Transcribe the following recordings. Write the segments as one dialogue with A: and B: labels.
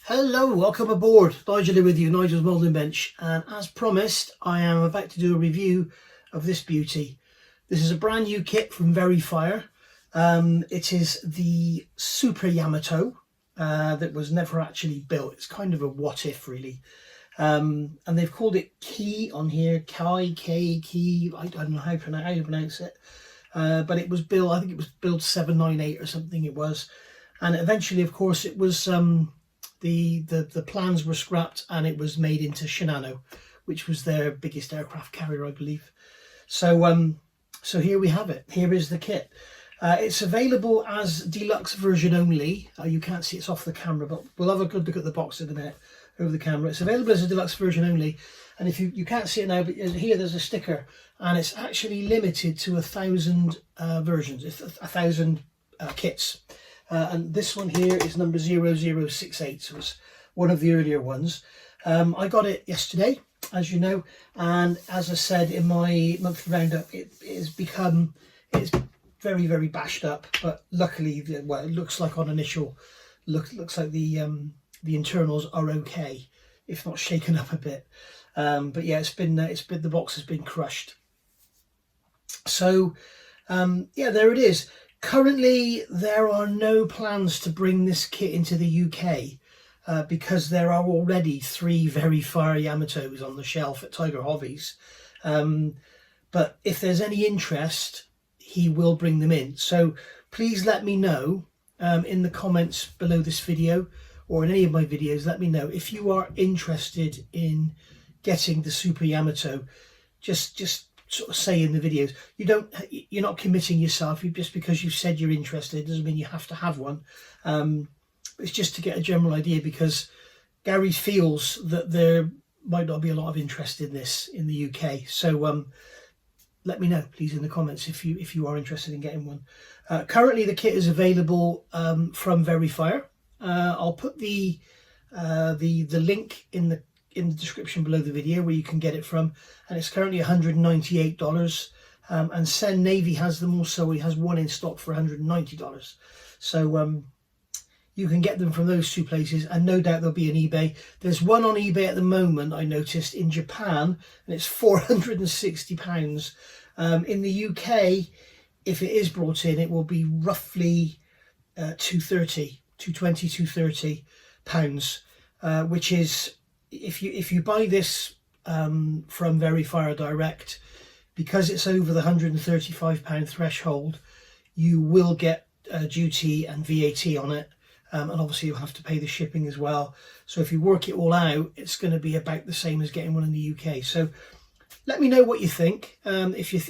A: Hello, welcome aboard. Nigel with you, Nigel's Molding Bench, and as promised I am about to do a review of this beauty. This is a brand new kit from Verifier. It is the Super Yamato that was never actually built. It's kind of a what if really. And they've called it Kii on here, Kii, I don't know how you pronounce it. But it was built, I think it was build 798 or something it was. And eventually, of course, it was the plans were scrapped and it was made into Shinano, which was their biggest aircraft carrier, I believe. So so here we have it. Here is the kit. It's available as deluxe version only. You can't see it's off the camera, but we'll have a good look at the box in a minute over the camera. It's available as a deluxe version only, and if you can't see it now, but here there's a sticker, and it's actually limited to 1,000 versions, 1,000 kits. And this one here is number 0068, so it's one of the earlier ones. I got it yesterday, as you know, and as I said in my monthly roundup, it's very, very bashed up, but luckily, well, it looks like on initial look, looks like the internals are okay, if not shaken up a bit. But yeah, the box has been crushed. So yeah, there it is. Currently, there are no plans to bring this kit into the UK because there are already 3 Verifier Yamatos on the shelf at Tiger Hobbies. But if there's any interest, he will bring them in. So please let me know in the comments below this video or in any of my videos. Let me know if you are interested in getting the Super Yamato. Just sort of say in the videos. You're not committing yourself. Just because you've said you're interested doesn't mean you have to have one. It's just to get a general idea, because Gary feels that there might not be a lot of interest in this in the UK. So let me know please in the comments if you are interested in getting one. Currently the kit is available from Verifier. I'll put the link in the description below the video where you can get it from, and it's currently $198. And Sen Navy has them also. He has one in stock for $190. So you can get them from those 2 places, and no doubt there'll be an eBay. There's one on eBay at the moment, I noticed, in Japan, and it's £460. In the UK, if it is brought in, it will be roughly £230 pounds, which is, if you buy this from Verifier direct, because it's over the £135 threshold, you will get duty and VAT on it, and obviously you'll have to pay the shipping as well. So if you work it all out, it's going to be about the same as getting one in the UK. So let me know what you think, if you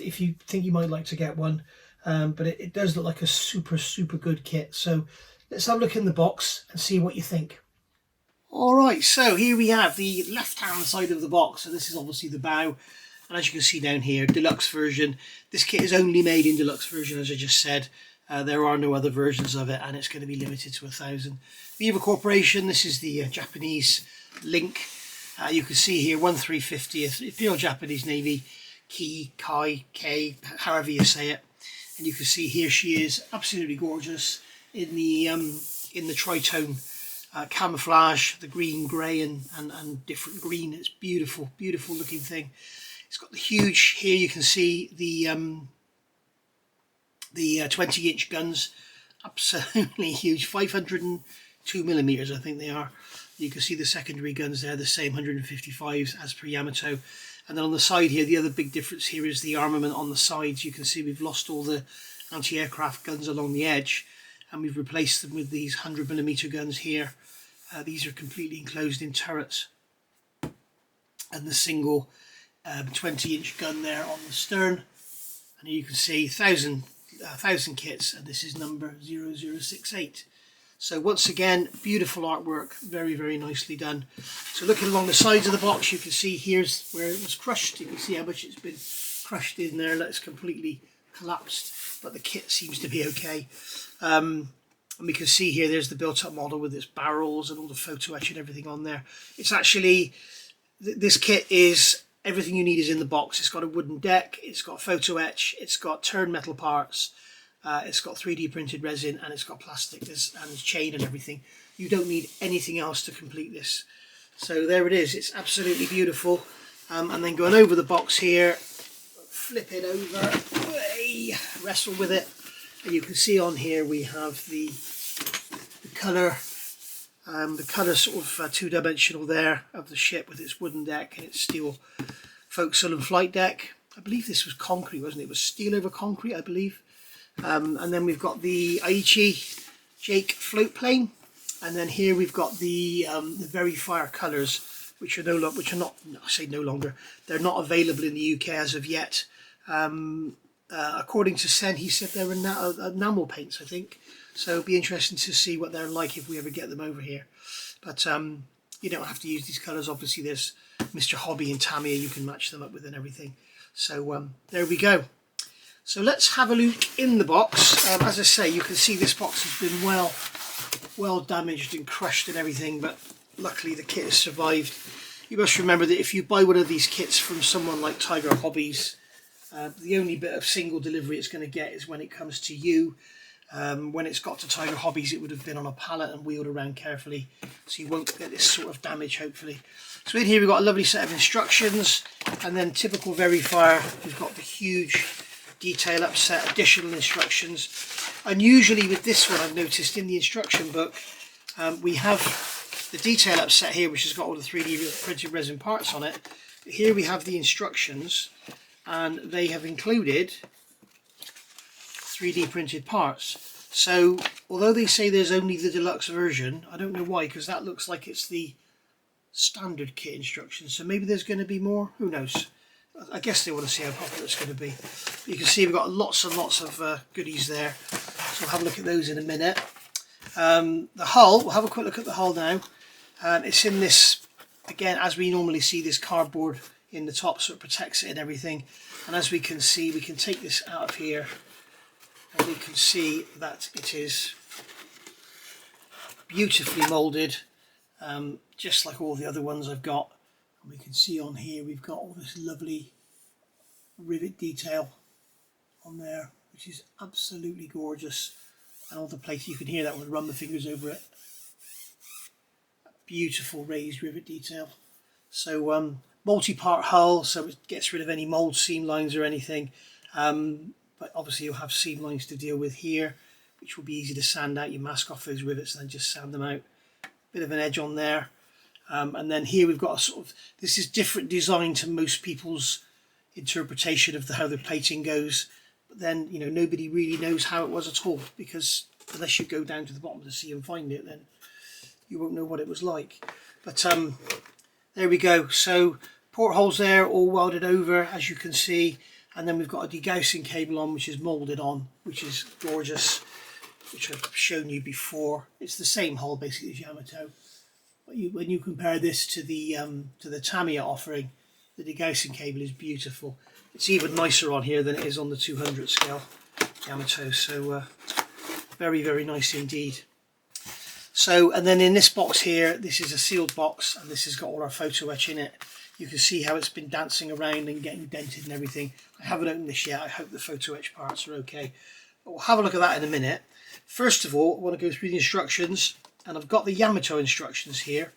A: think you might like to get one. But it does look like a super good kit. So let's have a look in the box and see what you think. Alright, so here we have the left hand side of the box. So this is obviously the bow, and as you can see down here, deluxe version. This kit is only made in deluxe version, as I just said. There are no other versions of it, and it's going to be limited to 1,000. Viva Corporation, this is the Japanese link. You can see here 1350th Imperial Japanese Navy, Kii, however you say it. And you can see here she is, absolutely gorgeous in the tritone camouflage, the green, grey and different green. It's beautiful looking thing. It's got the huge, here you can see the 20-inch guns, absolutely huge, 502mm I think they are. You can see the secondary guns there, the same 155s as per Yamato. And then on the side here, the other big difference here is the armament on the sides. You can see we've lost all the anti-aircraft guns along the edge, and we've replaced them with these 100mm guns here. These are completely enclosed in turrets, and the single 20-inch gun there on the stern. And you can see 1,000 kits, and this is number 0068. So once again, beautiful artwork, very nicely done. So looking along the sides of the box, you can see here's where it was crushed. You can see how much it's been crushed in there. That's completely collapsed, but the kit seems to be okay. And we can see here there's the built-up model with its barrels and all the photo etch and everything on there. It's actually, this kit is, everything you need is in the box. It's got a wooden deck, it's got photo etch, it's got turned metal parts, it's got 3D printed resin, and it's got plastic and chain and everything. You don't need anything else to complete this. So there it is. It's absolutely beautiful. And then going over the box here, flip it over, wrestle with it, and you can see on here we have the colour. The colour sort of two-dimensional there of the ship with its wooden deck and its steel forecastle and flight deck. I believe this was concrete, wasn't it? It was steel over concrete, I believe. And then we've got the Aichi Jake float plane, and then here we've got the Very Fire colours, which are no longer. They're not available in the UK as of yet. According to Sen, he said they're enamel paints, I think. So it'll be interesting to see what they're like if we ever get them over here. But you don't have to use these colours. Obviously, there's Mr. Hobby and Tamiya you can match them up with and everything. So there we go. So let's have a look in the box. As I say, you can see this box has been well damaged and crushed and everything, but luckily the kit has survived. You must remember that if you buy one of these kits from someone like Tiger Hobbies, the only bit of single delivery it's going to get is when it comes to you. When it's got to Tiger Hobbies, it would have been on a pallet and wheeled around carefully, so you won't get this sort of damage, hopefully. So in here we've got a lovely set of instructions, and then typical Very Fire, we've got the huge detail upset, additional instructions. Unusually with this one, I've noticed in the instruction book, we have the detail upset here, which has got all the 3D printed resin parts on it. But here we have the instructions, and they have included 3D printed parts. So although they say there's only the deluxe version, I don't know why, because that looks like it's the standard kit instructions. So maybe there's going to be more, who knows. I guess they want to see how popular it's going to be. But you can see we've got lots and lots of goodies there, so we'll have a look at those in a minute. The hull, we'll have a quick look at the hull now. It's in this, again, as we normally see, this cardboard in the top, so it protects it and everything. And as we can see, we can take this out of here, and we can see that it is beautifully moulded, just like all the other ones I've got. And we can see on here we've got all this lovely rivet detail on there, which is absolutely gorgeous. And all the plates, you can hear that when I run my fingers over it. Beautiful raised rivet detail. So multi-part hull, so it gets rid of any mould seam lines or anything. But obviously you'll have seam lines to deal with here, which will be easy to sand out. You mask off those rivets and then just sand them out. Bit of an edge on there. And then here we've got a sort of, this is different design to most people's interpretation of how the plating goes. But then, you know, nobody really knows how it was at all, because unless you go down to the bottom of the sea and find it, then you won't know what it was like. But there we go. So portholes there, all welded over, as you can see. And then we've got a degaussing cable on, which is moulded on, which is gorgeous, which I've shown you before. It's the same hull basically as Yamato. But when you compare this to the Tamiya offering, the degaussing cable is beautiful. It's even nicer on here than it is on the 200 scale Yamato. So very, very nice indeed. So, and then in this box here, this is a sealed box, and this has got all our photo etch in it. You can see how it's been dancing around and getting dented and everything. I haven't opened this yet. I hope the photo etch parts are okay. But we'll have a look at that in a minute. First of all, I want to go through the instructions, and I've got the Yamato instructions here,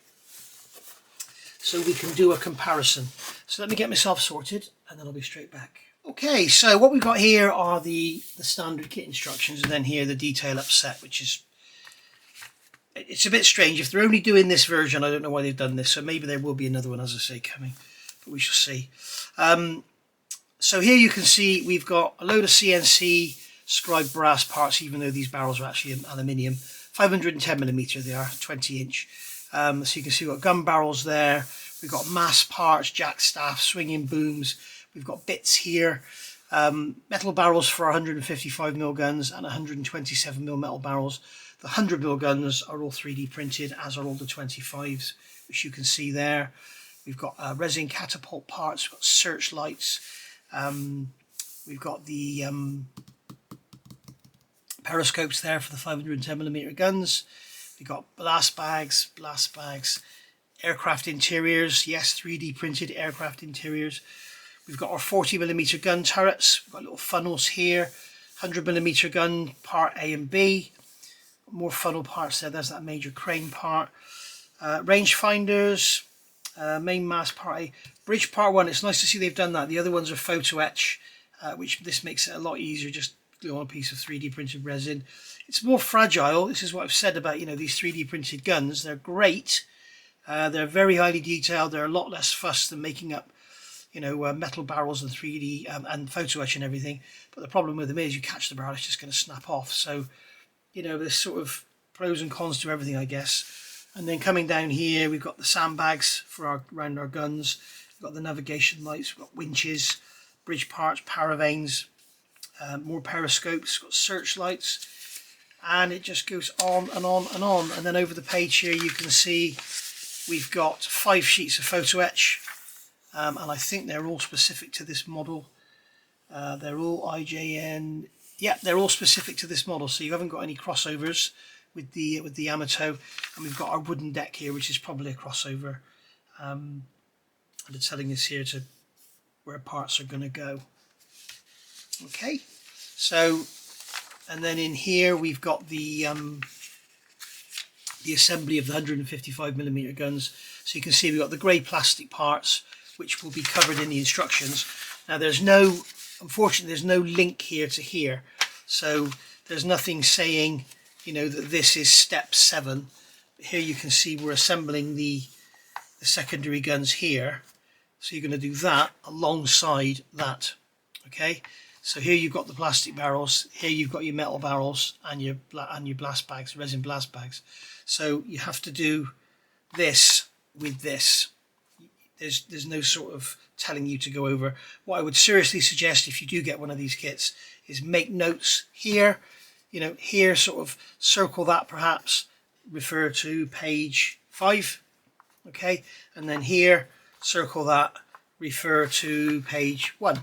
A: so we can do a comparison. So let me get myself sorted, and then I'll be straight back. Okay, so what we've got here are the standard kit instructions, and then here the detail upset, which is, it's a bit strange. If they're only doing this version, I don't know why they've done this. So maybe there will be another one, as I say, coming. But we shall see. So here you can see we've got a load of CNC scribed brass parts, even though these barrels are actually aluminium. 510mm they are, 20 inch. So you can see we've got gun barrels there. We've got mass parts, jack staff, swinging booms. We've got bits here. Metal barrels for 155mm guns and 127mm metal barrels. The 100mm guns are all 3D printed, as are all the 25s, which you can see there. We've got resin catapult parts, we've got searchlights, we've got the periscopes there for the 510mm guns. We've got blast bags, aircraft interiors, yes, 3D printed aircraft interiors. We've got our 40mm gun turrets, we've got little funnels here, 100mm gun part A and B. more funnel parts there. There's that major crane part. Range finders, main mast part A. Bridge part 1, it's nice to see they've done that. The other ones are photo etch, which this makes it a lot easier. Just glue on a piece of 3D printed resin. It's more fragile. This is what I've said about, you know, these 3D printed guns. They're great. They're very highly detailed. They're a lot less fuss than making up, you know, metal barrels and 3D and photo etch and everything. But the problem with them is you catch the barrel, it's just going to snap off. So, you know, there's sort of pros and cons to everything, I guess. And then coming down here, we've got the sandbags for around our guns. We've got the navigation lights. We've got winches, bridge parts, paravanes, more periscopes. We've got searchlights, and it just goes on and on and on. And then over the page here, you can see we've got 5 sheets of photo etch, and I think they're all specific to this model. They're all IJN. Yeah, they're all specific to this model, so you haven't got any crossovers with the Yamato. And we've got our wooden deck here, which is probably a crossover. And it's telling us here to where parts are going to go. Okay, so, and then in here we've got the assembly of the 155mm guns. So you can see we've got the grey plastic parts, which will be covered in the instructions. Now there's no, unfortunately, there's no link here to here. So there's nothing saying, you know, that this is step 7. But here you can see we're assembling the secondary guns here. So you're going to do that alongside that. Okay, so here you've got the plastic barrels, here you've got your metal barrels and your blast bags, resin blast bags. So you have to do this with this. There's no sort of telling you to go over. What I would seriously suggest if you do get one of these kits is make notes here, you know, here sort of circle that, perhaps refer to page 5, okay, and then here circle that, refer to page 1.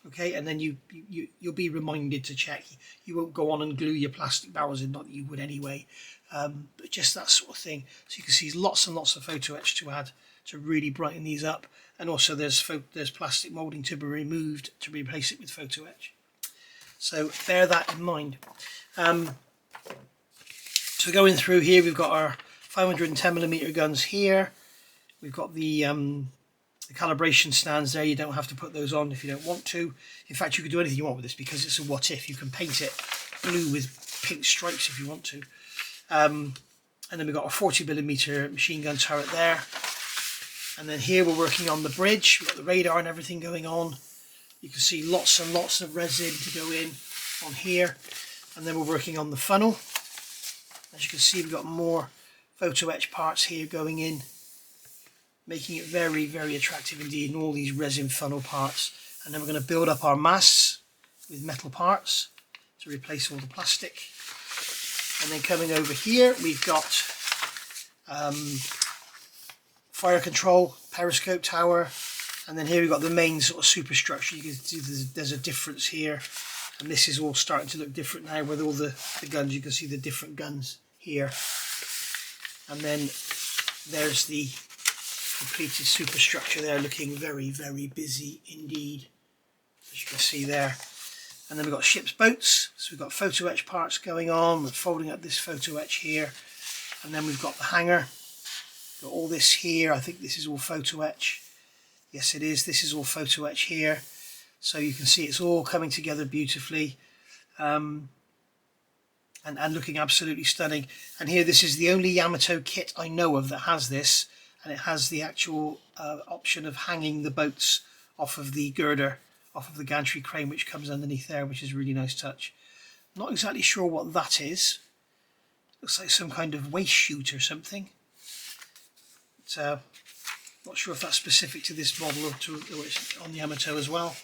A: Okay, and then you'll be reminded to check. You won't go on and glue your plastic barrels in, not that you would anyway, but just that sort of thing. So you can see lots and lots of photo etch to add to really brighten these up, and also there's plastic moulding to be removed to replace it with photo etch. So bear that in mind. So going through here, we've got our 510mm guns here. We've got the calibration stands there. You don't have to put those on if you don't want to. In fact, you can do anything you want with this because it's a what if. You can paint it blue with pink stripes if you want to. And then we've got a 40mm machine gun turret there. And then here we're working on the bridge. We've got the radar and everything going on. You can see lots and lots of resin to go in on here. And then we're working on the funnel. As you can see, we've got more photo etch parts here going in, making it very, very attractive indeed, and all these resin funnel parts. And then we're going to build up our masts with metal parts to replace all the plastic. And then coming over here, we've got fire control, periscope tower, and then here we've got the main sort of superstructure. You can see there's a difference here, and this is all starting to look different now with all the guns. You can see the different guns here. And then there's the completed superstructure there, looking very, very busy indeed, as you can see there. And then we've got ship's boats, so we've got photo etch parts going on. We're folding up this photo etch here, and then we've got the hangar. Got all this here. I think this is all photo etch. Yes, it is. This is all photo etch here, so you can see it's all coming together beautifully, and looking absolutely stunning. And here, this is the only Yamato kit I know of that has this. And it has the actual option of hanging the boats off of the girder, off of the gantry crane, which comes underneath there, which is a really nice touch. Not exactly sure what that is. Looks like some kind of waste chute or something. But, not sure if that's specific to this model or it's on the Yamato as well.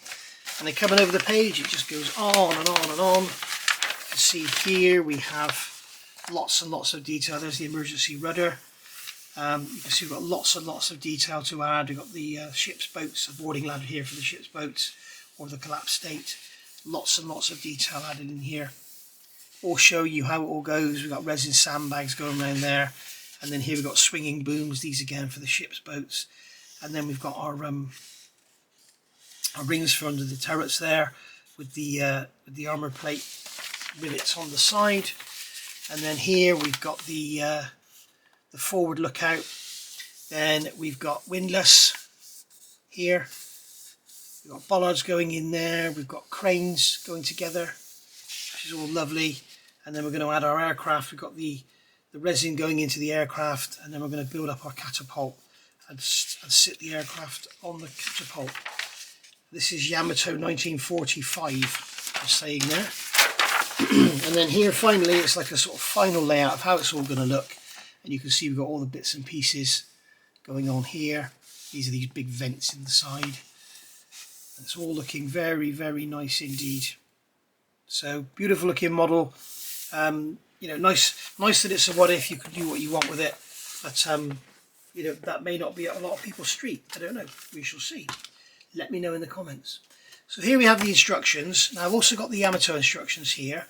A: And then coming over the page, it just goes on and on and on. You can see here we have lots and lots of detail. There's the emergency rudder. You can see we've got lots and lots of detail to add. We've got the ship's boats, a boarding ladder here for the ship's boats, or the collapsed state. Lots and lots of detail added in here. All show you how it all goes. We've got resin sandbags going around there. And then here we've got swinging booms, these again for the ship's boats. And then we've got our rings for under the turrets there, with the armour plate rivets on the side. And then here we've got the forward lookout. Then we've got windlass here. We've got bollards going in there. We've got cranes going together, which is all lovely. And then we're going to add our aircraft. We've got the resin going into the aircraft, and then we're going to build up our catapult and sit the aircraft on the catapult. This is Yamato 1945, just saying there. And then here finally it's like a sort of final layout of how it's all going to look, and you can see we've got all the bits and pieces going on here. These are these big vents in the side. It's all looking very, very nice indeed. So beautiful looking model. You know, nice that it's a what if. You can do what you want with it, but you know, that may not be a lot of people's street. I don't know. We shall see. Let me know in the comments. So here we have the instructions. Now I've also got the Yamato instructions here,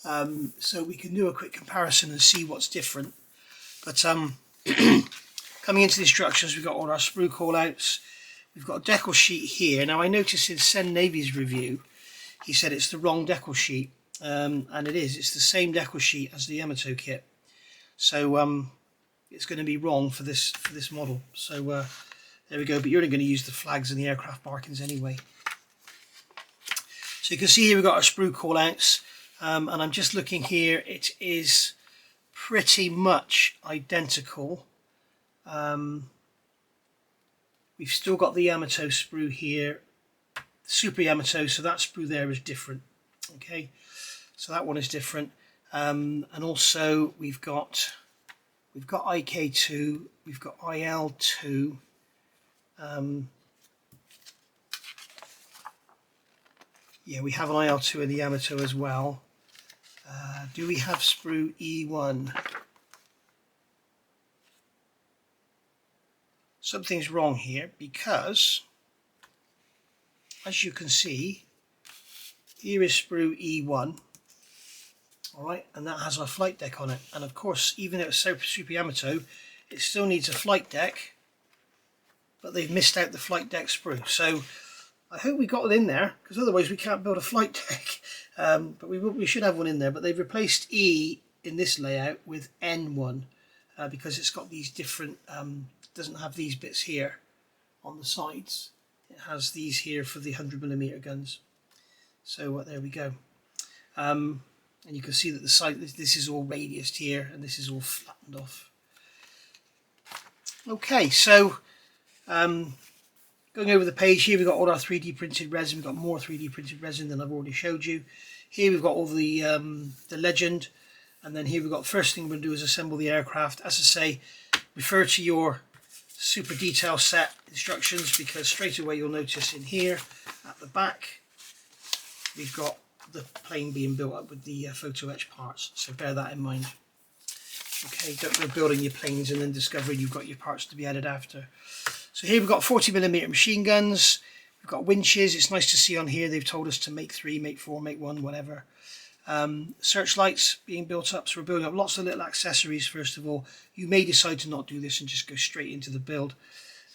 A: so we can do a quick comparison and see what's different. But coming into the instructions, we've got all our sprue callouts. We've got a decal sheet here. Now I noticed in Sen Navy's review, he said it's the wrong decal sheet, and it is. It's the same decal sheet as the Yamato kit, so it's going to be wrong for this model. So there we go. But you're only going to use the flags and the aircraft markings anyway. So you can see here we've got our sprue callouts, and I'm just looking here. It is pretty much identical. We've still got the Yamato sprue here, Super Yamato, so that sprue there is different. Okay, so that one is different, and also we've got IK2, we've got IL2. Yeah, we have an IL2 in the Yamato as well. Do we have sprue E1? Something's wrong here, because as you can see, here is sprue E1, all right, and that has our flight deck on it. And of course, even though it's Super Yamato, it still needs a flight deck, but they've missed out the flight deck sprue. So I hope we got it in there, because otherwise we can't build a flight deck. But we should have one in there. But they've replaced E in this layout with N1 because it's got these different. Doesn't have these bits here on the sides. It has these here for the 100mm guns. So there we go. And you can see that the side. This is all radiused here, and this is all flattened off. Okay, so. Going over the page here, we've got all our 3D printed resin. We've got more 3D printed resin than I've already showed you. Here we've got all the legend, and then here we've got, first thing we're going to do is assemble the aircraft. As I say, refer to your super detail set instructions, because straight away you'll notice in here at the back we've got the plane being built up with the photo etch parts, so bear that in mind. Okay, don't go building your planes and then discovering you've got your parts to be added after. So here we've got 40mm machine guns, we've got winches. It's nice to see on here they've told us to make 3, make 4, make 1, whatever. Searchlights being built up, so we're building up lots of little accessories first of all. You may decide to not do this and just go straight into the build.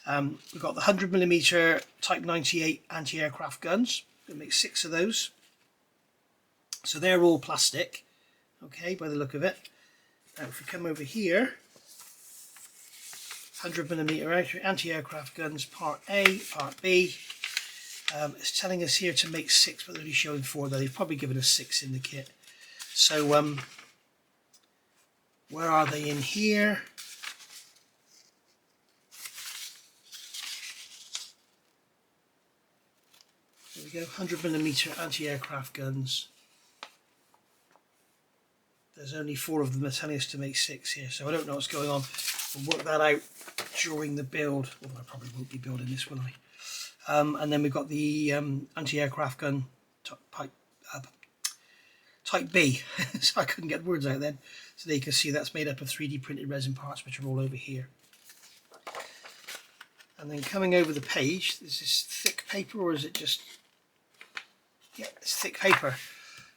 A: We've got the 100mm Type 98 anti-aircraft guns. We're going to make 6 of those. So they're all plastic, okay, by the look of it. Now if we come over here, 100mm anti-aircraft guns, part A, part B. It's telling us here to make 6, but they're only showing 4 though. They've probably given us 6 in the kit. So where are they in here? There we go, 100mm anti-aircraft guns. There's only 4 of them. They're telling us to make 6 here, so I don't know what's going on. We'll work that out during the build, although I probably won't be building this, will I? And then we've got the anti-aircraft gun type B, so I couldn't get words out then. So there you can see that's made up of 3D printed resin parts, which are all over here. And then coming over the page, is this thick paper or is it just... Yeah, it's thick paper.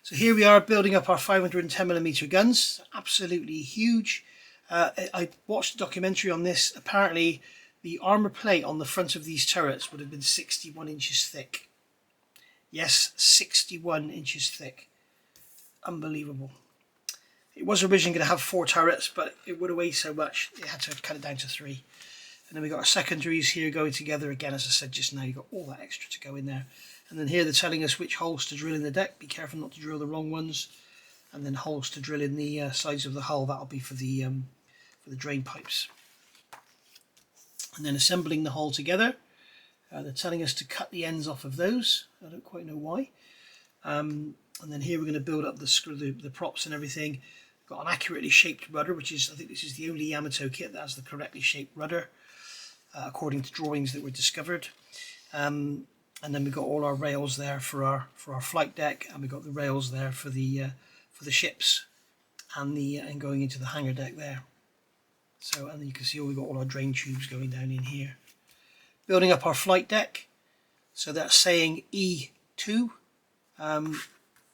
A: So here we are building up our 510mm guns, absolutely huge. I watched a documentary on this. Apparently the armour plate on the front of these turrets would have been 61 inches thick. Yes, 61 inches thick. Unbelievable. It was originally going to have 4 turrets, but it would have weighed so much, it had to cut it down to 3. And then we've got our secondaries here going together. Again, as I said just now, you've got all that extra to go in there. And then here they're telling us which holes to drill in the deck. Be careful not to drill the wrong ones. And then holes to drill in the sides of the hull. That'll be for the drain pipes. And then assembling the hull together. They're telling us to cut the ends off of those. I don't quite know why. And then here we're going to build up the props and everything. Got an accurately shaped rudder, which is, I think this is the only Yamato kit that has the correctly shaped rudder, according to drawings that were discovered. And then we've got all our rails there for our flight deck, and we've got the rails there for the ships, and going into the hangar deck there. So, and then you can see we've got all our drain tubes going down in here. Building up our flight deck, so that's saying E2.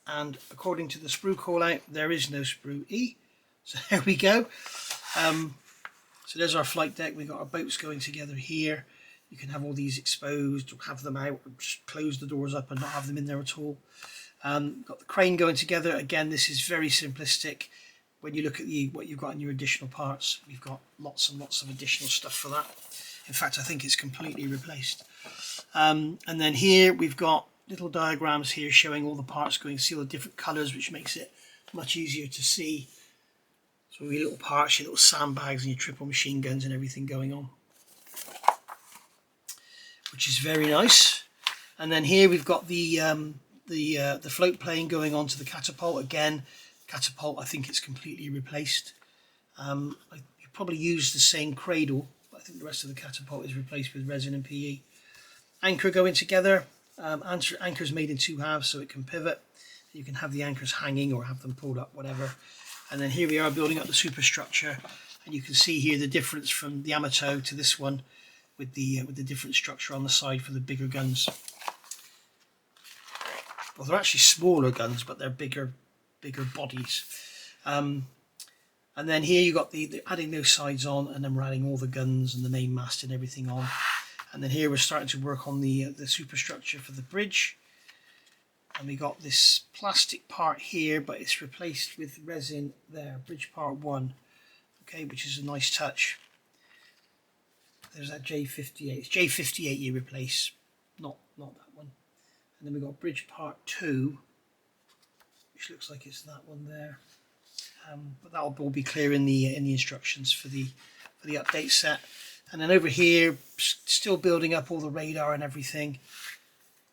A: And according to the sprue call out, there is no sprue E. So there we go. So there's our flight deck. We've got our boats going together here. You can have all these exposed, or have them out, or just close the doors up and not have them in there at all. Got the crane going together. Again, this is very simplistic. When you look at what you've got in your additional parts, we've got lots and lots of additional stuff for that. In fact, I think it's completely replaced. And then here we've got little diagrams here showing all the parts going, see all the different colours, which makes it much easier to see. So your little parts, your little sandbags and your triple machine guns and everything going on, which is very nice. And then here we've got the float plane going on to the catapult. Again, catapult, I think it's completely replaced. You probably use the same cradle, but I think the rest of the catapult is replaced with resin and PE. Anchor going together. Anchors made in 2 halves, so it can pivot. You can have the anchors hanging or have them pulled up, whatever. And then here we are building up the superstructure, and you can see here the difference from the Yamato to this one, with the different structure on the side for the bigger guns. Well, they're actually smaller guns, but they're bigger bodies. And then here you got the adding those sides on, and then we're adding all the guns and the main mast and everything on. And then here we're starting to work on the superstructure for the bridge. And we got this plastic part here, but it's replaced with resin there, bridge part 1, okay, which is a nice touch. There's that J58. It's J58 you replace, not that one. And then we've got bridge part 2, which looks like it's that one there. But that will all be clear in the instructions for the update set. And then over here, still building up all the radar and everything,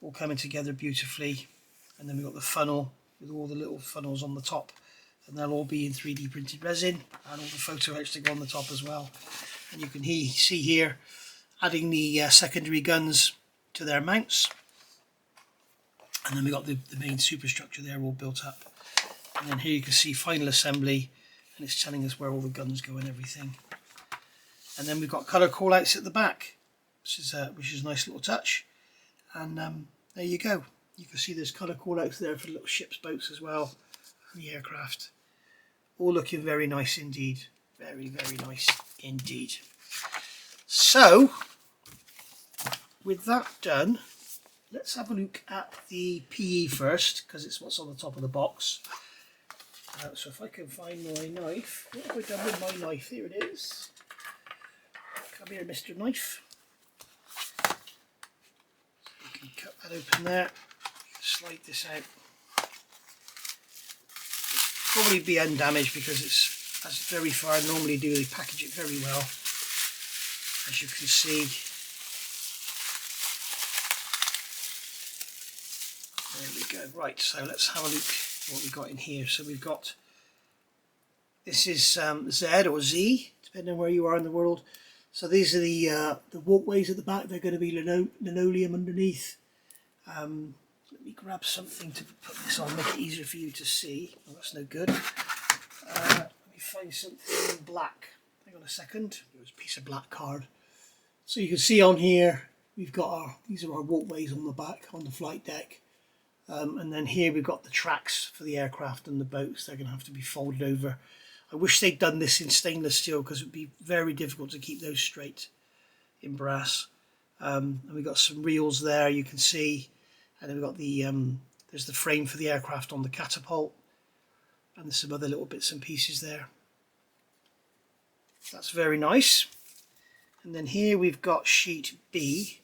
A: all coming together beautifully. And then we've got the funnel with all the little funnels on the top, and they'll all be in 3D printed resin, and all the photo outs to go on the top as well. And you can see here, adding the secondary guns to their mounts. And then we've got the main superstructure there all built up. And then here you can see final assembly, and it's telling us where all the guns go and everything. And then we've got colour callouts at the back, which is a nice little touch. And there you go. You can see there's colour callouts there for little ships, boats as well, and the aircraft. All looking very nice indeed. Very, very nice indeed. So, with that done, let's have a look at the PE first, because it's what's on the top of the box. So if I can find my knife. What have I done with my knife? Here it is. Come here, Mr. Knife. So you can cut that open there. Slide this out. It'll probably be undamaged because it's, as very far normally do, they package it very well, as you can see. There we go. Right, so let's have a look at what we've got in here. So we've got, this is Z or Z, depending on where you are in the world. So these are the walkways at the back. They're going to be linoleum underneath. Let me grab something to put this on, make it easier for you to see. Oh, that's no good. Let me find something black. Hang on a second. It was a piece of black card. So you can see on here, we've got these are our walkways on the back, on the flight deck. And then here we've got the tracks for the aircraft and the boats. They're going to have to be folded over. I wish they'd done this in stainless steel, because it would be very difficult to keep those straight in brass. And we've got some reels there, you can see. And then we've got the there's the frame for the aircraft on the catapult. and there's some other little bits and pieces there. That's very nice. And then here we've got sheet B.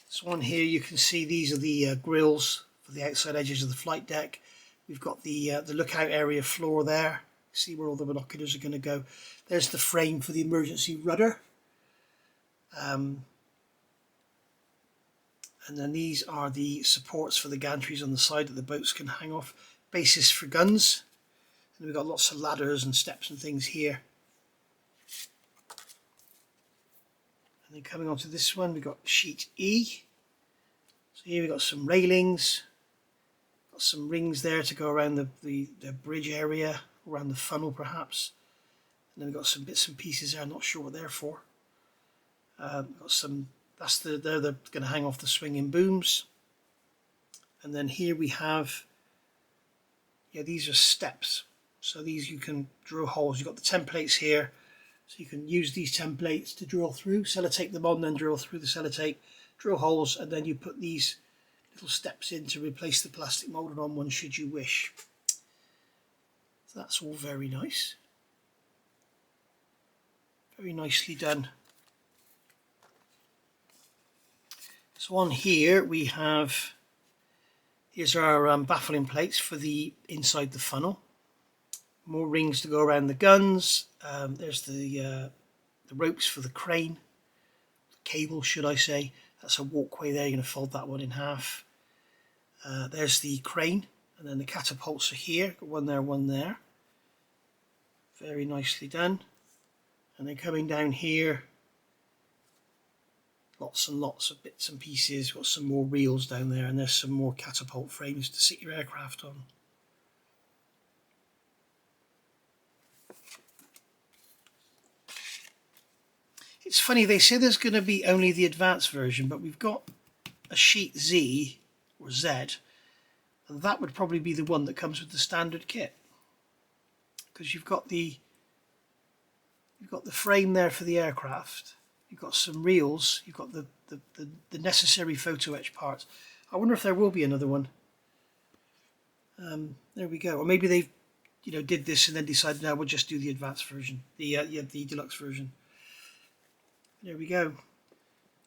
A: This one here, you can see these are the grills for the outside edges of the flight deck. We've got the lookout area floor there. See where all the binoculars are going to go. There's the frame for the emergency rudder. And then these are the supports for the gantries on the side that the boats can hang off. Bases for guns. And we've got lots of ladders and steps and things here. And then coming on to this one, we've got sheet E. So here we've got some railings. Got some rings there to go around the bridge area, around the funnel perhaps. And then we've got some bits and pieces there, I'm not sure what they're for. Got some, they're going to hang off the swinging booms. And then here we have, yeah, these are steps. So these you can drill holes. You've got the templates here. So you can use these templates to drill through, sellotape them on, then drill through the sellotape, drill holes, and then you put these little steps in to replace the plastic moulding on one should you wish. So that's all very nice. Very nicely done. So on here we have, here's our baffling plates for the inside the funnel. More rings to go around the guns. There's the ropes for the crane, the cable should I say. That's a walkway there, you're going to fold that one in half. There's the crane, and then the catapults are here, got one there. Very nicely done. And then coming down here, lots and lots of bits and pieces. Got some more reels down there, and there's some more catapult frames to sit your aircraft on. It's funny, they say there's going to be only the advanced version, but we've got a sheet Z or Z, and that would probably be the one that comes with the standard kit, because you've got the frame there for the aircraft, you've got some reels, you've got the necessary photo etch parts. I wonder if there will be another one. There we go. Or maybe they did this and then decided, no, we'll just do the advanced version, the deluxe version. There we go.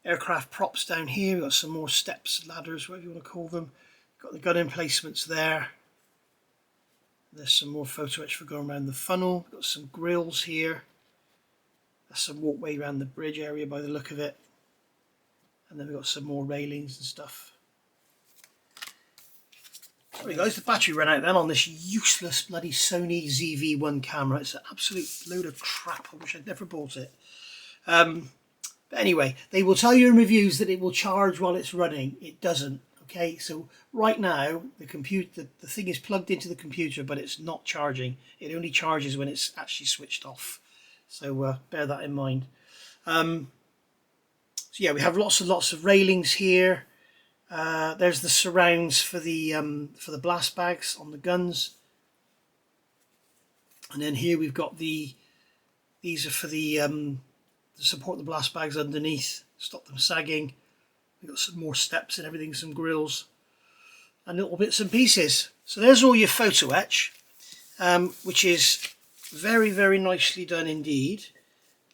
A: Aircraft props down here. We've got some more steps, ladders, whatever you want to call them. Got the gun emplacements there. There's some more photo etch for going around the funnel. We've got some grills here. That's some walkway around the bridge area by the look of it. And then we've got some more railings and stuff. Sorry guys, the battery ran out then on this useless bloody Sony ZV-1 camera. It's an absolute load of crap. I wish I'd never bought it. But anyway, they will tell you in reviews that it will charge while it's running. It doesn't. Okay, so right now the thing is plugged into the computer, but it's not charging. It only charges when it's actually switched off. So bear that in mind. So yeah, we have lots and lots of railings here. There's the surrounds for the blast bags on the guns, and then here we've got these are for the to support the blast bags underneath, stop them sagging. We've got some more steps and everything, some grills and little bits and pieces. So there's all your photo etch, which is very, very nicely done indeed.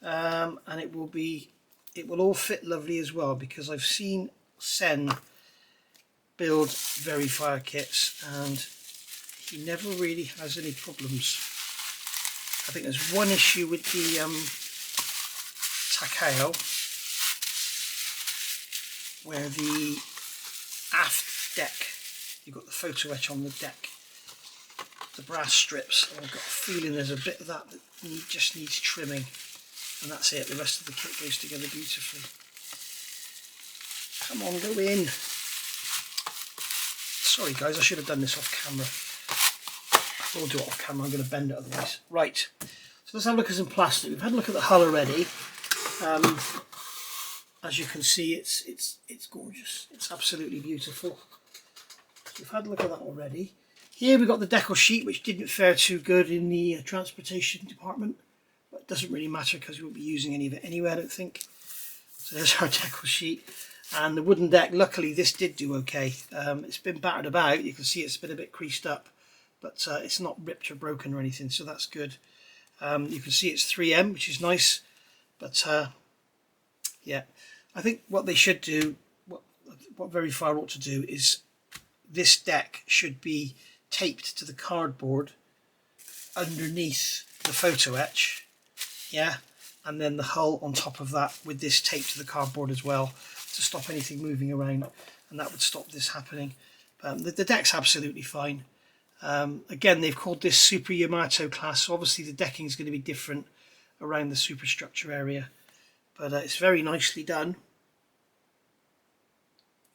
A: And it will all fit lovely as well, because I've seen Sen build Verifier kits and he never really has any problems. I think there's one issue with the Takao, where the aft deck, you've got the photo etch on the deck, the brass strips, and I've got a feeling there's a bit of that just needs trimming, and that's it. The rest of the kit goes together beautifully. Come on, go in. Sorry guys, I should have done this off camera. I will do it off camera, I'm going to bend it otherwise. Right, so let's have a look at some plastic. We've had a look at the hull already. As you can see, it's gorgeous. It's absolutely beautiful. So we've had a look at that already. Here we've got the decal sheet, which didn't fare too good in the transportation department, but it doesn't really matter because we won't be using any of it anyway, I don't think. So there's our decal sheet. And the wooden deck, luckily this did do okay. It's been battered about, you can see it's been a bit creased up, but it's not ripped or broken or anything, so that's good. You can see it's 3M, which is nice, but yeah, I think what they should do, what Very Fire ought to do, is this deck should be taped to the cardboard underneath the photo etch, yeah, and then the hull on top of that with this taped to the cardboard as well to stop anything moving around, and that would stop this happening. The deck's absolutely fine. Again, they've called this Super Yamato class, so obviously the decking is going to be different around the superstructure area, but it's very nicely done.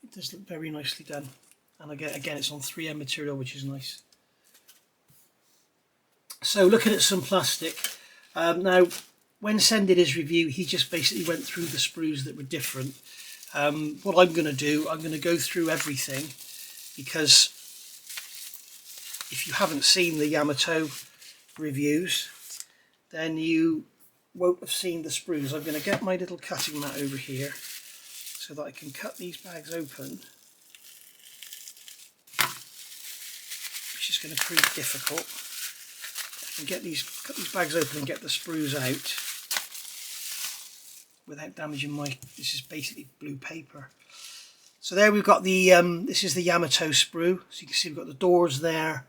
A: It does look very nicely done, and again it's on 3M material, which is nice. So looking at some plastic, now when sending his review he just basically went through the sprues that were different. What I'm going to do, I'm going to go through everything, because if you haven't seen the Yamato reviews then you won't have seen the sprues. I'm going to get my little cutting mat over here so that I can cut these bags open, which is going to prove difficult. I can cut these bags open and get the sprues out without damaging my, this is basically blue paper. So there we've got the, this is the Yamato sprue. So you can see we've got the doors there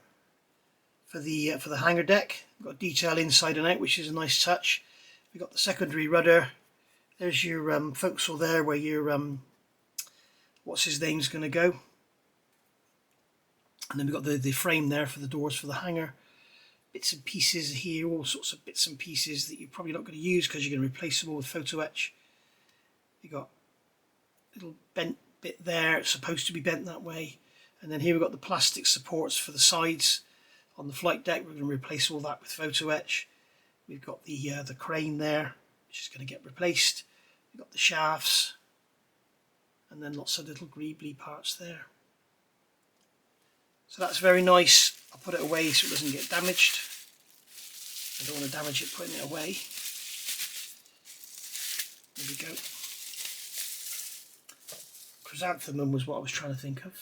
A: for the hangar deck. We've got detail inside and out, which is a nice touch. We've got the secondary rudder. There's your forecastle there where your, what's his name's going to go. And then we've got the frame there for the doors for the hangar. Bits and pieces here, all sorts of bits and pieces that you're probably not going to use because you're going to replace them all with photo etch. You've got a little bent bit there, it's supposed to be bent that way. And then here we've got the plastic supports for the sides on the flight deck. We're going to replace all that with photo etch. We've got the crane there, which is going to get replaced. We've got the shafts, and then lots of little greebly parts there. So that's very nice. I'll put it away so it doesn't get damaged. I don't want to damage it putting it away. There we go. Chrysanthemum was what I was trying to think of.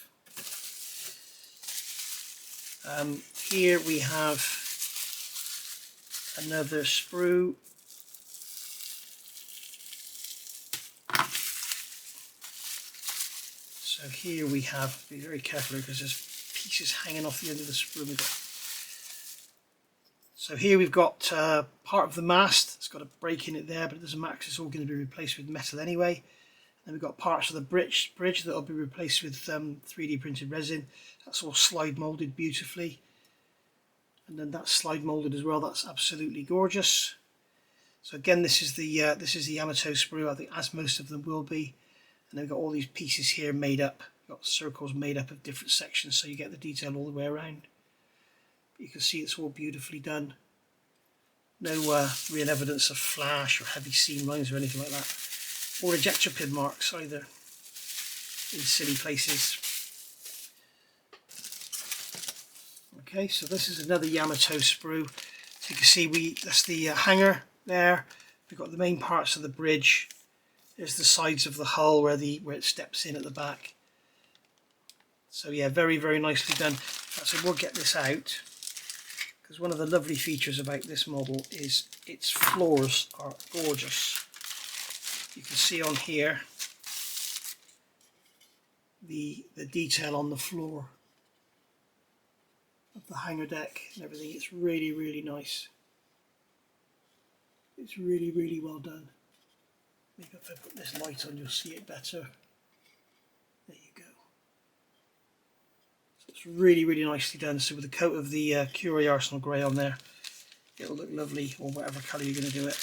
A: Here we have another sprue. So here we have, be very careful because there's pieces hanging off the end of the sprue. So here we've got part of the mast. It's got a break in it there, but it doesn't matter because it's all going to be replaced with metal anyway. Then we've got parts of the bridge that will be replaced with 3D printed resin. That's all slide molded beautifully. And then that's slide molded as well. That's absolutely gorgeous. So again, this is the Yamato sprue, I think, as most of them will be. And then we've got all these pieces here made up. We've got circles made up of different sections, so you get the detail all the way around. But you can see it's all beautifully done. No real evidence of flash or heavy seam lines or anything like that. Or ejector pin marks either in silly places. Okay, so this is another Yamato sprue. So you can see that's the hangar there. We've got the main parts of the bridge. There's the sides of the hull where it steps in at the back. So yeah, very, very nicely done. So we'll get this out, because one of the lovely features about this model is its floors are gorgeous. You can see on here the detail on the floor of the hangar deck and everything. It's really, really nice. It's really, really well done. Maybe if I put this light on you'll see it better. There you go. So it's really, really nicely done. So with a coat of the Curie Arsenal Grey on there, it'll look lovely, or whatever colour you're going to do it.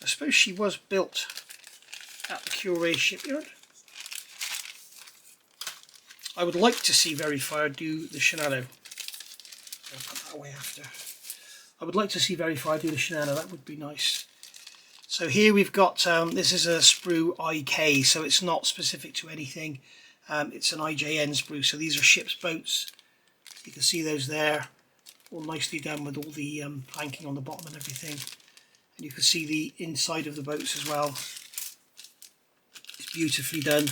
A: I suppose she was built at the Curie shipyard. I would like to see Very Fire do the Shinano. I'll put that away after. I would like to see Very Fire do the Shinano, that would be nice. So here we've got, this is a sprue IK, so it's not specific to anything. It's an IJN sprue, so these are ship's boats. You can see those there, all nicely done with all the planking on the bottom and everything. And you can see the inside of the boats as well. It's beautifully done.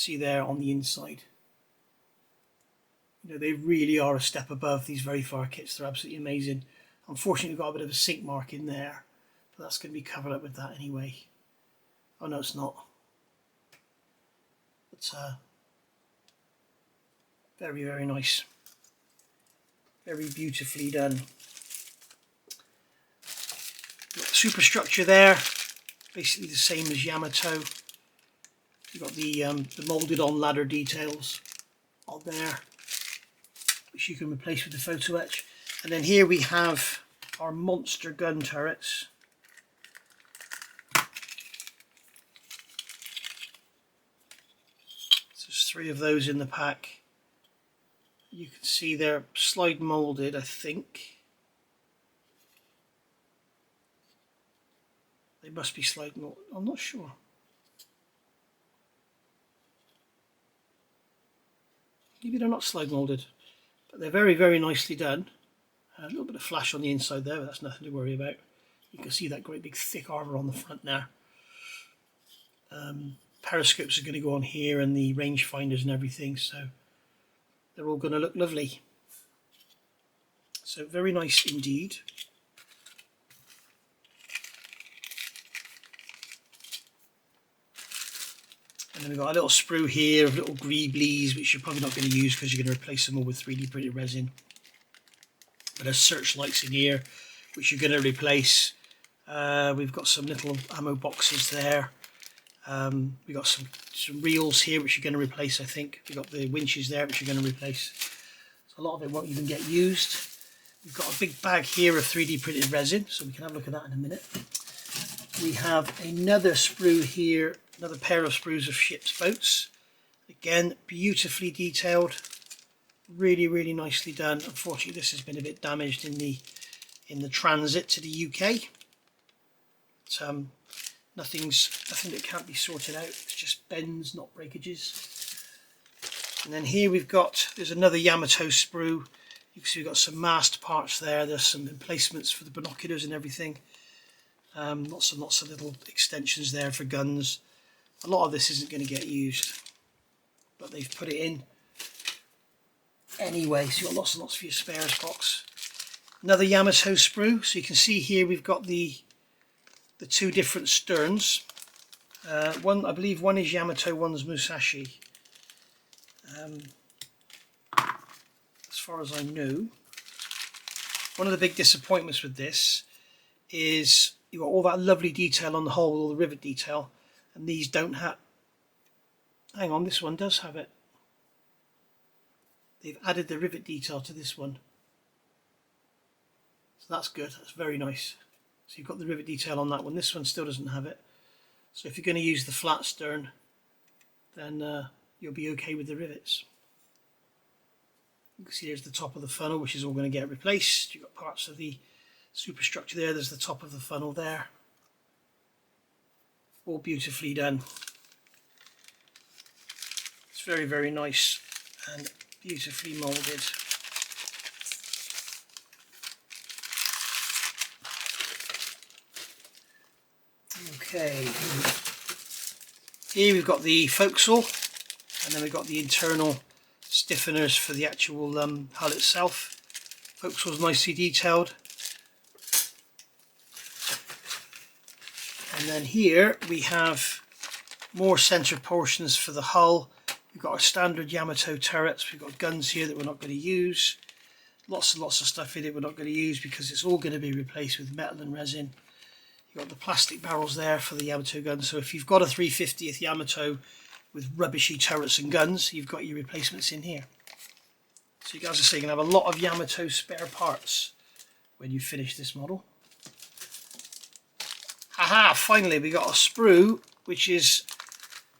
A: see there on the inside. You know, they really are a step above these very far kits. They're absolutely amazing. Unfortunately, we've got a bit of a sink mark in there, but that's going to be covered up with that anyway. Oh no, it's not. But very, very nice. Very beautifully done. Superstructure there, basically the same as Yamato. You've got the moulded on ladder details on there, which you can replace with the photo etch. And then here we have our monster gun turrets. So there's 3 of those in the pack. You can see they're slide moulded, I think. They must be slide molded, I'm not sure. Maybe they're not slide moulded, but they're very, very nicely done. A little bit of flash on the inside there, but that's nothing to worry about. You can see that great big thick armour on the front there. Periscopes are going to go on here, and the range finders and everything, so they're all going to look lovely. So very nice indeed. And then we've got a little sprue here of little greeblies, which you're probably not going to use because you're going to replace them all with 3D printed resin. But there's searchlights in here, which you're going to replace. We've got some little ammo boxes there. We've got some reels here, which you're going to replace, I think. We've got the winches there, which you're going to replace. So a lot of it won't even get used. We've got a big bag here of 3D printed resin, so we can have a look at that in a minute. We have another sprue here, another pair of sprues of ships' boats. Again, beautifully detailed, really, really nicely done. Unfortunately, this has been a bit damaged in the transit to the UK. But, nothing that can't be sorted out. It's just bends, not breakages. And then here there's another Yamato sprue. You can see we've got some mast parts there. There's some emplacements for the binoculars and everything. Lots and lots of little extensions there for guns. A lot of this isn't going to get used, but they've put it in anyway, so you've got lots and lots for your spares box. Another Yamato sprue. So you can see here we've got the 2 different sterns. I believe one is Yamato, one's Musashi. As far as I know, one of the big disappointments with this is you've got all that lovely detail on the hull, all the rivet detail, and these don't have. Hang on, this one does have it. They've added the rivet detail to this one, so that's good. That's very nice. So you've got the rivet detail on that one. This one still doesn't have it. So if you're going to use the flat stern, then you'll be okay with the rivets. You can see there's the top of the funnel, which is all going to get replaced. You've got parts of the superstructure there. There's the top of the funnel there. All beautifully done. It's very, very nice and beautifully moulded. Okay, here we've got the forecastle, and then we've got the internal stiffeners for the actual hull itself. Forecastle's nicely detailed. And then here we have more centre portions for the hull. We've got our standard Yamato turrets. We've got guns here that we're not going to use. Lots and lots of stuff in it we're not going to use because it's all going to be replaced with metal and resin. You've got the plastic barrels there for the Yamato guns. So if you've got a 350th Yamato with rubbishy turrets and guns, you've got your replacements in here. So you guys are saying you can have a lot of Yamato spare parts when you finish this model. Haha, finally we got a sprue which is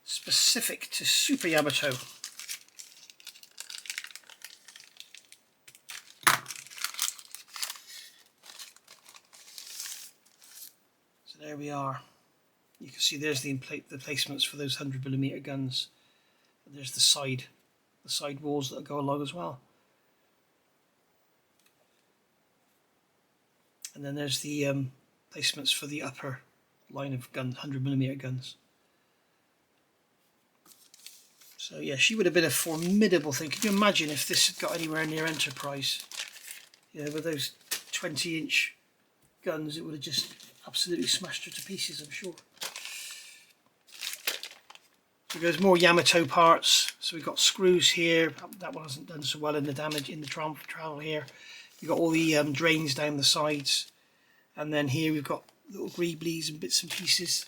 A: specific to Super Yamato. So there we are. You can see there's the placements for those 100mm guns. And there's the side walls that go along as well. And then there's the placements for the upper line of guns, 100mm guns. So yeah, she would have been a formidable thing. Can you imagine if this had got anywhere near Enterprise? You know, with those 20-inch guns, it would have just absolutely smashed her to pieces, I'm sure. So there's more Yamato parts. So we've got screws here. That one hasn't done so well in the damage in the travel here. You've got all the drains down the sides. And then here we've got little greeblies and bits and pieces.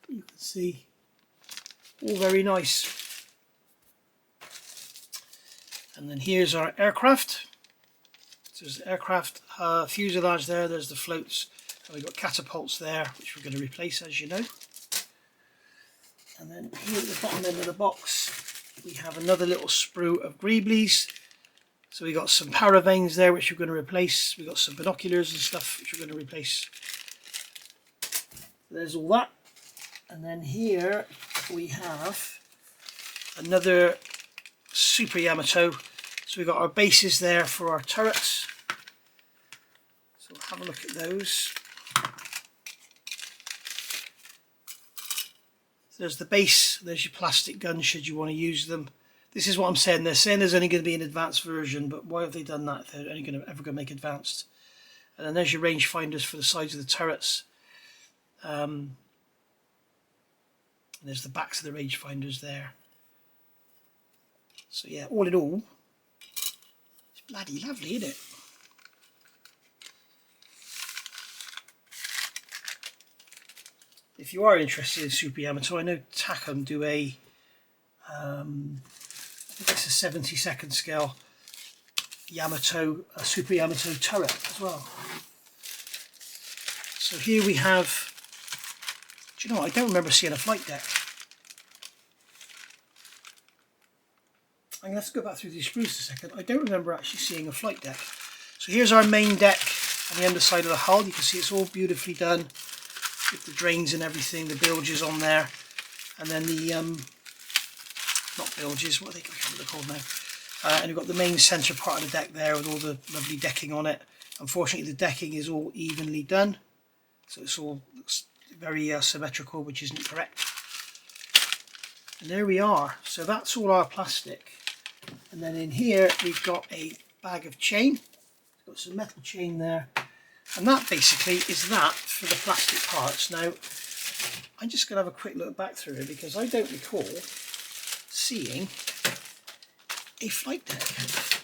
A: You can see. All very nice. And then here's our aircraft. So there's the aircraft fuselage there. There's the floats. And we've got catapults there, which we're going to replace, as you know. And then here at the bottom end of the box, we have another little sprue of greeblies. So we got some paravanes there, which we're going to replace. We've got some binoculars and stuff, which we're going to replace. There's all that. And then here we have another Super Yamato. So we've got our bases there for our turrets. So have a look at those. There's the base, there's your plastic guns should you want to use them. This is what I'm saying, they're saying there's only going to be an advanced version, but why have they done that if they're only ever going to make advanced? And then there's your range finders for the sides of the turrets. And there's the backs of the range finders there. So yeah, all in all, it's bloody lovely, isn't it? If you are interested in Super Yamato, I know Takom do a, I think it's a 72nd scale Yamato, a Super Yamato turret as well. So here we have, do you know what, I don't remember seeing a flight deck. I'm going to have to go back through these sprues a second. I don't remember actually seeing a flight deck. So here's our main deck on the underside of the hull. You can see it's all beautifully done. With the drains and everything, the bilges on there, and then the not bilges, what are they? I can't remember what they're called now. And you've got the main centre part of the deck there with all the lovely decking on it. Unfortunately, the decking is all evenly done, so it's all looks very symmetrical, which isn't correct. And there we are. So that's all our plastic. And then in here we've got a bag of chain. It's got some metal chain there. And that basically is that for the plastic parts. Now, I'm just going to have a quick look back through it because I don't recall seeing a flight deck.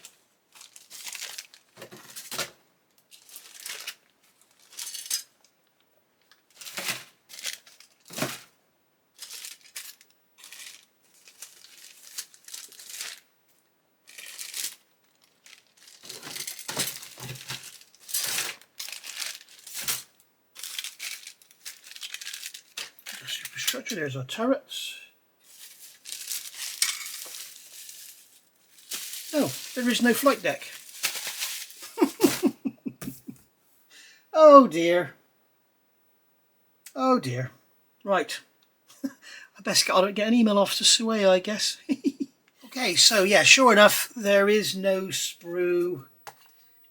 A: Superstructure, there's our turrets. No, there is no flight deck. Oh dear. Oh dear. Right. I best get an email off to Sue, I guess. Okay, so yeah, sure enough, there is no sprue.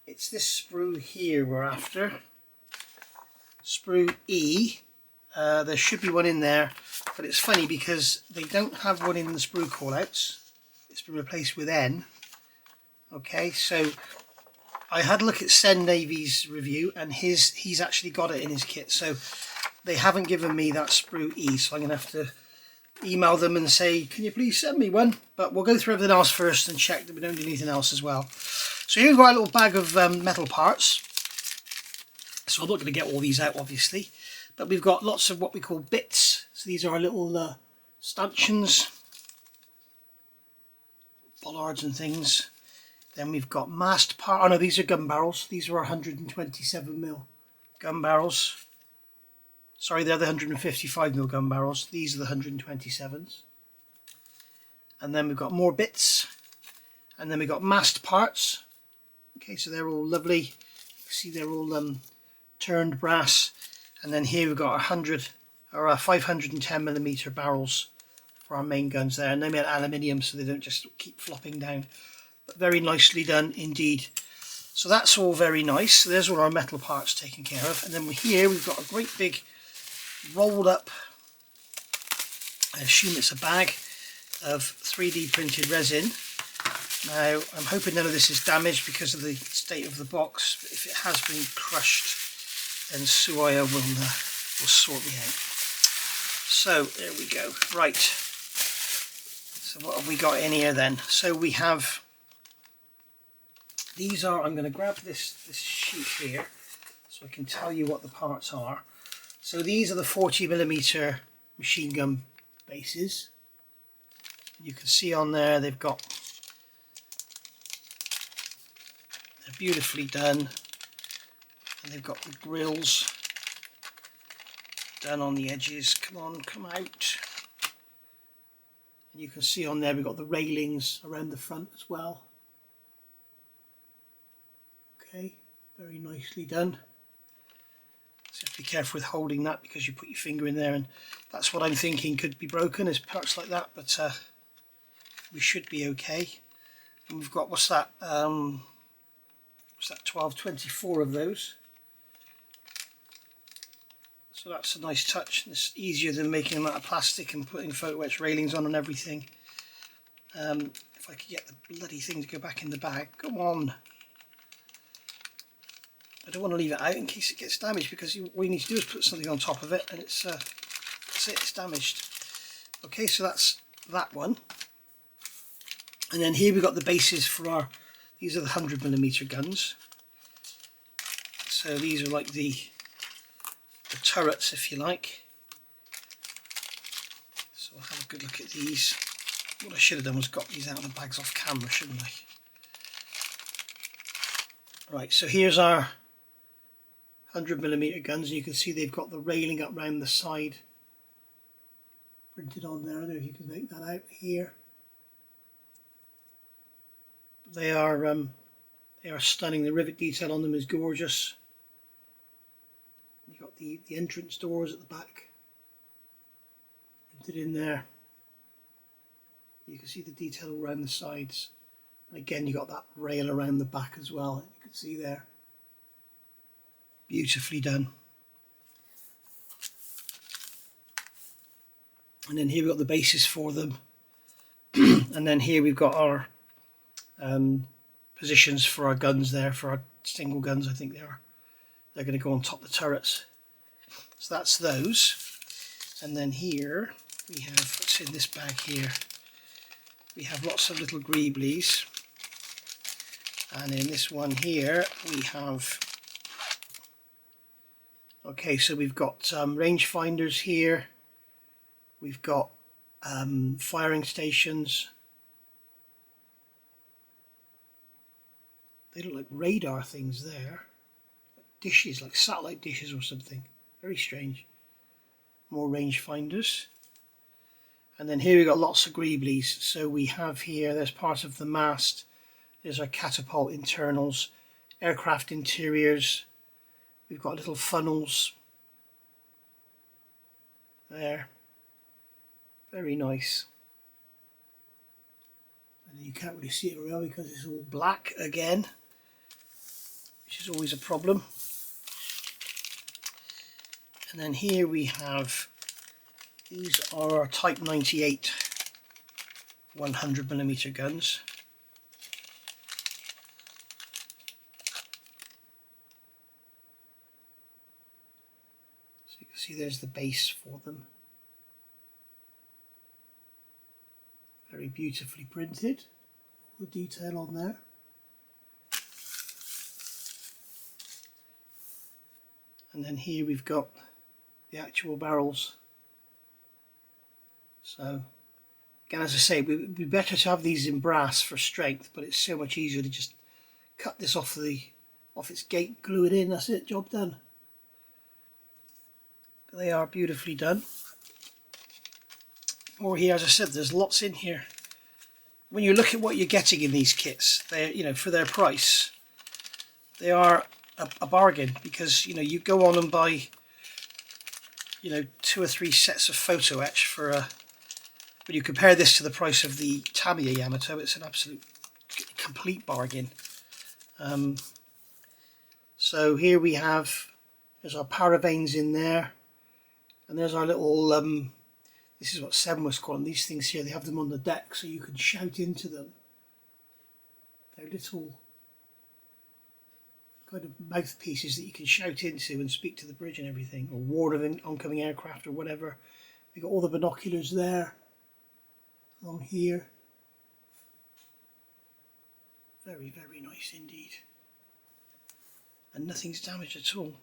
A: It's this sprue here we're after. Sprue E. There should be one in there, but it's funny because they don't have one in the sprue callouts. It's been replaced with N. Okay, so I had a look at Sen Navy's review, and he's actually got it in his kit. So they haven't given me that sprue E, so I'm going to have to email them and say, can you please send me one? But we'll go through everything else first and check that we don't do anything else as well. So here's our little bag of metal parts. So I'm not going to get all these out, obviously. But we've got lots of what we call bits. So these are our little stanchions, bollards and things. Then we've got mast part. Oh no, these are gun barrels. These are our 127mm gun barrels. Sorry, they're the 155mm gun barrels. These are the 127s. And then we've got more bits. And then we've got mast parts. Okay, so they're all lovely. You can see they're all turned brass. And then here we've got 100 or 510mm barrels for our main guns there, and they're made out of aluminium so they don't just keep flopping down. But very nicely done indeed. So that's all very nice. So there's all our metal parts taken care of, and then here we've got a great big rolled up, I assume it's a bag, of 3D printed resin. Now I'm hoping none of this is damaged because of the state of the box, but if it has been crushed then Suaya will sort me out. So there we go. Right, so what have we got in here then? So we have, these are, I'm going to grab this sheet here so I can tell you what the parts are. So these are the 40mm machine gun bases. You can see on there they're beautifully done, and they've got the grills done on the edges. Come on, come out. And you can see on there we've got the railings around the front as well. Okay, very nicely done. So you have to be careful with holding that because you put your finger in there, and that's what I'm thinking could be broken, is parts like that, but we should be okay. And we've got, what's that, 1224 of those. So that's a nice touch. It's easier than making them out of plastic and putting photo etch railings on and everything. If I could get the bloody thing to go back in the bag. Come on. I don't want to leave it out in case it gets damaged, because all you need to do is put something on top of it and that's it, it's damaged. Okay, so that's that one. And then here we've got the bases for our, these are the 100mm guns. So these are like the turrets, if you like. So I'll have a good look at these. What I should have done was got these out of the bags off camera, shouldn't I? Right, so here's our 100mm guns, and you can see they've got the railing up round the side printed on there. I don't know if you can make that out here. They are stunning. The rivet detail on them is gorgeous. You've got the entrance doors at the back printed in there. You can see the detail all around the sides. And again, you've got that rail around the back as well. You can see there. Beautifully done. And then here we've got the bases for them. And then here we've got our positions for our guns there, for our single guns. I think they're going to go on top of the turrets. So that's those. And then here we have, what's in this bag here, we have lots of little greeblies. And in this one here we have, okay, so we've got range finders here, we've got firing stations. They look like radar things there, dishes, like satellite dishes or something. Very strange. More range finders. And then here we've got lots of greeblies. So we have here, there's part of the mast, there's our catapult internals, aircraft interiors, we've got little funnels there. Very nice. And you can't really see it well because it's all black again, which is always a problem. And then here we have, these are our Type 98 100mm guns. So you can see there's the base for them. Very beautifully printed, all the detail on there. And then here we've got the actual barrels. So again, as I say, it would be better to have these in brass for strength, but it's so much easier to just cut this off its gate, glue it in, that's it, job done. But they are beautifully done. More here, as I said, there's lots in here. When you look at what you're getting in these kits, they, you know, for their price, they are a bargain, because you know, you go on and buy, you know, 2 or 3 sets of photo etch for a, when you compare this to the price of the Tamiya Yamato, it's an absolute complete bargain. So here we have, there's our paravanes in there, and there's our little This is what Sen was calling these things here. They have them on the deck so you can shout into them. They're little kind of mouthpieces that you can shout into and speak to the bridge and everything, or warn of oncoming aircraft or whatever. We've got all the binoculars there, along here. Very, very nice indeed. And nothing's damaged at all.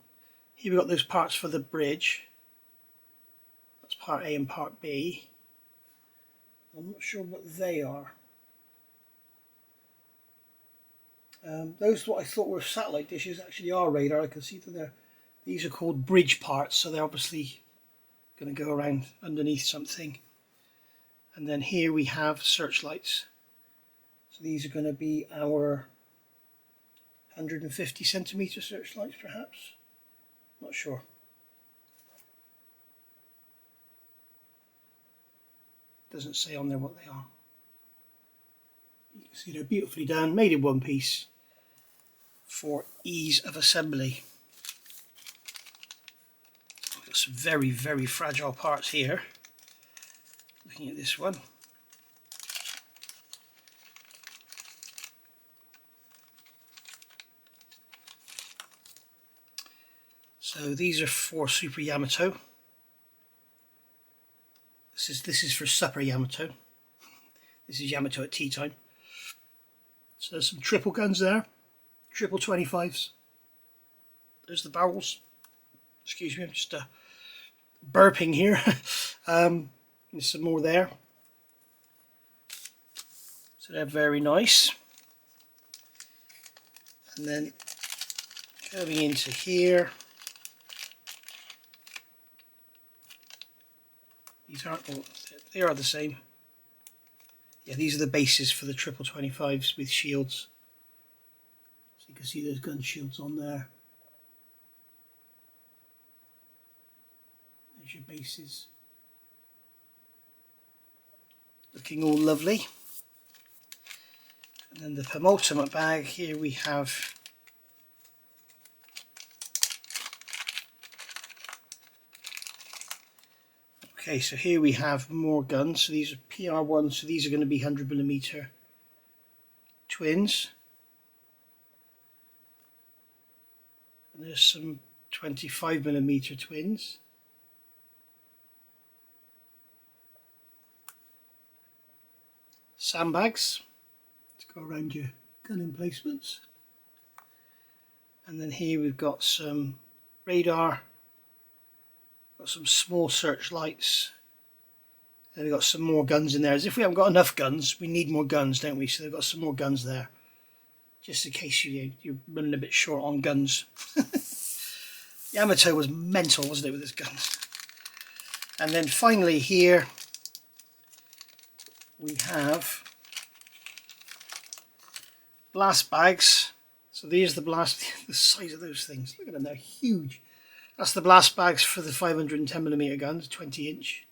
A: Here we've got those parts for the bridge. That's part A and part B. I'm not sure what they are. Those what I thought were satellite dishes actually are radar. I can see that they're, these are called bridge parts, so they're obviously going to go around underneath something. And then here we have searchlights. So these are going to be our 150 centimetre searchlights perhaps. Not sure. Doesn't say on there what they are. You can see they're beautifully done, made in one piece for ease of assembly. We've got some very, very fragile parts here. Looking at this one. So these are for Super Yamato. This is for Super Yamato. This is Yamato at tea time. So there's some triple guns there, triple 25s. There's the barrels. Excuse me, I'm just burping here. There's some more there. So they're very nice. And then going into here. These aren't all, they are the same. Yeah, these are the bases for the triple 25s with shields. So you can see those gun shields on there. There's your bases. Looking all lovely. And then the penultimate bag, here we have okay, so here we have more guns. So these are PR1, so these are going to be 100mm twins. And there's some 25mm twins. Sandbags to go around your gun emplacements. And then here we've got some radar. Got some small searchlights, and we've got some more guns in there. As if we haven't got enough guns, we need more guns, don't we? So they've got some more guns there, just in case you're running a bit short on guns. Yamato was mental, wasn't it, with his guns? And then finally here we have blast bags. So these are the size of those things. Look at them, they're huge. That's the blast bags for the 510mm guns, 20-inch.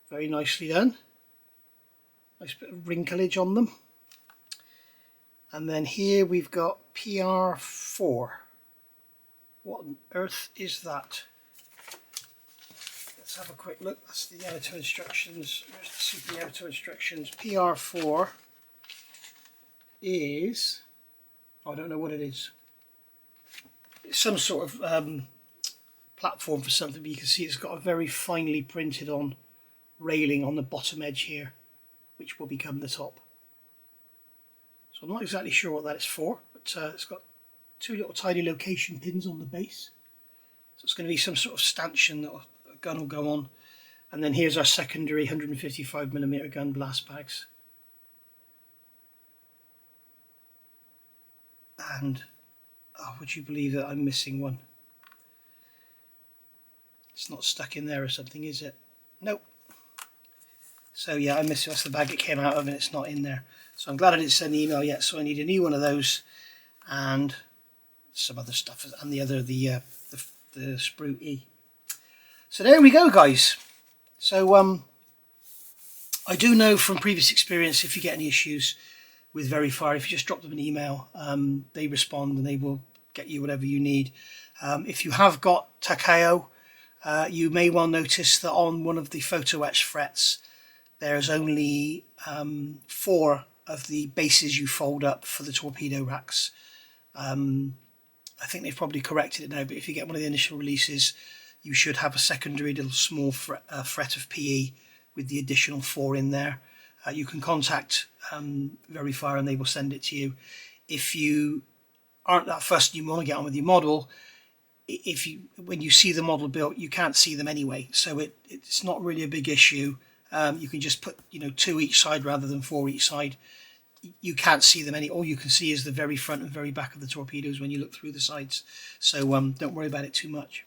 A: Very nicely done. Nice bit of wrinklage on them. And then here we've got PR4. What on earth is that? Let's have a quick look. That's the Yamato instructions. There's the Super Yamato instructions. PR4 is... I don't know what it is. Some sort of platform for something, but you can see it's got a very finely printed on railing on the bottom edge here, which will become the top. So I'm not exactly sure what that is for, but it's got two little tiny location pins on the base. So it's going to be some sort of stanchion that a gun will go on. And then here's our secondary 155mm gun blast bags. And oh, would you believe that I'm missing one? It's not stuck in there or something, is it? Nope. So yeah, I missed it. That's the bag it came out of and it's not in there. So I'm glad I didn't send the email yet, so I need a new one of those and some other stuff, and the Sprue E. So there we go, guys. So I do know from previous experience, if you get any issues with Verifire, if you just drop them an email, they respond and they will get you whatever you need. If you have got Takeo, You may well notice that on one of the photo etch frets there's only 4 of the bases you fold up for the torpedo racks. I think they've probably corrected it now, but if you get one of the initial releases, you should have a secondary little small fret of PE with the additional 4 in there. You can contact Verifier and they will send it to you. If you aren't that fussed and you want to get on with your model, when you see the model built, you can't see them anyway, so it's not really a big issue. You can just put 2 each side rather than 4 each side. You can't see them all you can see is the very front and very back of the torpedoes when you look through the sides, so don't worry about it too much.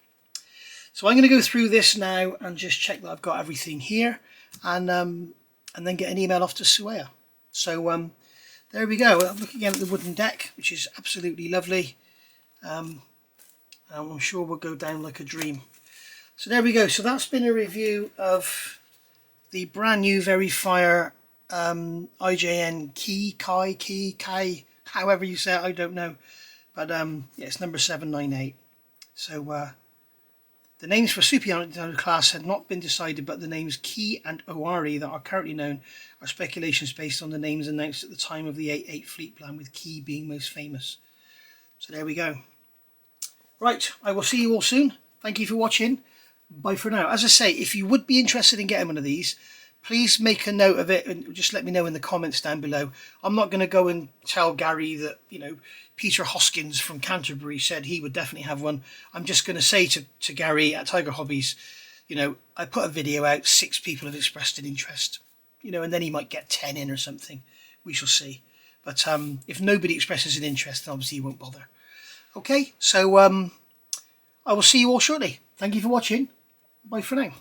A: So I'm going to go through this now and just check that I've got everything here, and then get an email off to Sueya. So there we go. Look again at the wooden deck, which is absolutely lovely. And I'm sure we'll go down like a dream. So there we go. So that's been a review of the brand new Verifier IJN Kii, however you say it, I don't know. But yeah, it's number 798. So the names for Super Yamato class had not been decided, but the names Kii and Owari that are currently known are speculations based on the names announced at the time of the 8-8 fleet plan, with Kii being most famous. So there we go. Right, I will see you all soon. Thank you for watching. Bye for now. As I say, if you would be interested in getting one of these, please make a note of it and just let me know in the comments down below. I'm not going to go and tell Gary that, Peter Hoskins from Canterbury said he would definitely have one. I'm just going to say to Gary at Tiger Hobbies, I put a video out, 6 people have expressed an interest, and then he might get 10 in or something. We shall see. But if nobody expresses an interest, then obviously he won't bother. Okay, so I will see you all shortly. Thank you for watching. Bye for now.